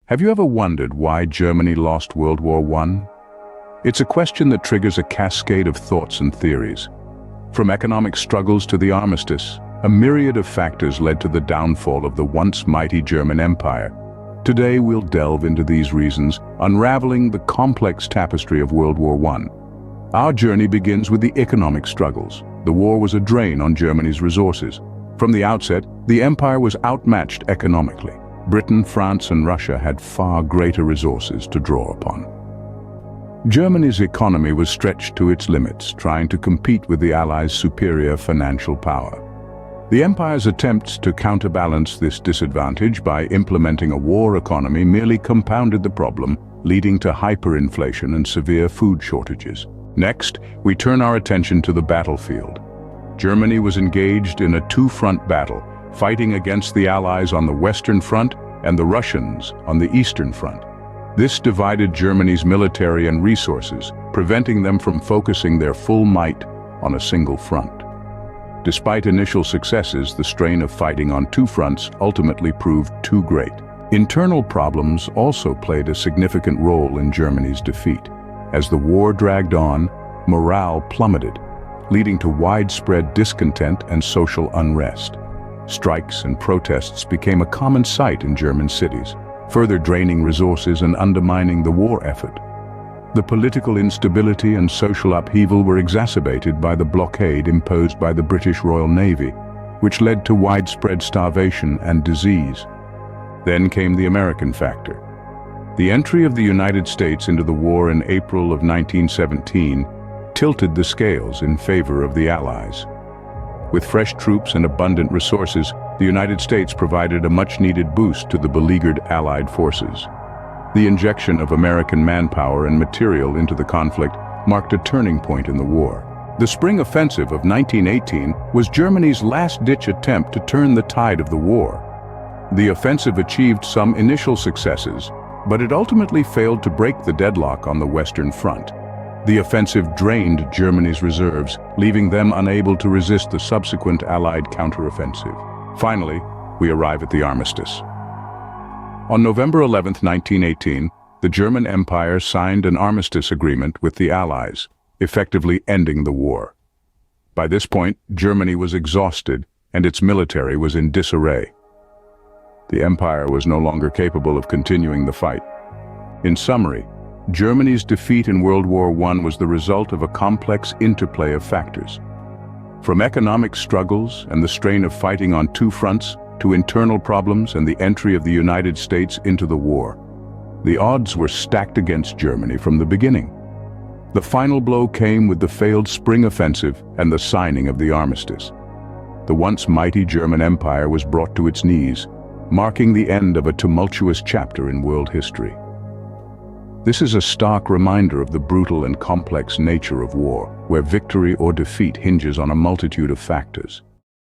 Have you ever wondered why Germany lost World War I? It's a question that triggers a cascade of thoughts and theories. From economic struggles to the Armistice, a myriad of factors led to the downfall of the once mighty German Empire. Today we'll delve into these reasons, unraveling the complex tapestry of World War I. Our journey begins with the economic struggles. The war was a drain on Germany's resources. From the outset, the empire was outmatched economically. Britain, France, and Russia had far greater resources to draw upon. Germany's economy was stretched to its limits, trying to compete with the Allies' superior financial power. The empire's attempts to counterbalance this disadvantage by implementing a war economy merely compounded the problem, leading to hyperinflation and severe food shortages. Next, we turn our attention to the battlefield. Germany was engaged in a two-front battle, fighting against the Allies on the Western Front and the Russians on the Eastern Front. This divided Germany's military and resources, preventing them from focusing their full might on a single front. Despite initial successes, the strain of fighting on two fronts ultimately proved too great. Internal problems also played a significant role in Germany's defeat. As the war dragged on, morale plummeted, leading to widespread discontent and social unrest. Strikes and protests became a common sight in German cities, further draining resources and undermining the war effort. The political instability and social upheaval were exacerbated by the blockade imposed by the British Royal Navy, which led to widespread starvation and disease. Then came the American factor. The entry of the United States into the war in April of 1917 tilted the scales in favor of the Allies. With fresh troops and abundant resources, the United States provided a much-needed boost to the beleaguered Allied forces. The injection of American manpower and material into the conflict marked a turning point in the war. The Spring Offensive of 1918 was Germany's last-ditch attempt to turn the tide of the war. The offensive achieved some initial successes, but it ultimately failed to break the deadlock on the Western Front. The offensive drained Germany's reserves, leaving them unable to resist the subsequent Allied counteroffensive. Finally, we arrive at the Armistice. On November 11, 1918, the German Empire signed an armistice agreement with the Allies, effectively ending the war. By this point, Germany was exhausted and its military was in disarray. The empire was no longer capable of continuing the fight. In summary, Germany's defeat in World War I was the result of a complex interplay of factors. From economic struggles and the strain of fighting on two fronts, to internal problems and the entry of the United States into the war, the odds were stacked against Germany from the beginning. The final blow came with the failed Spring Offensive and the signing of the Armistice. The once mighty German Empire was brought to its knees, marking the end of a tumultuous chapter in world history. This is a stark reminder of the brutal and complex nature of war, where victory or defeat hinges on a multitude of factors.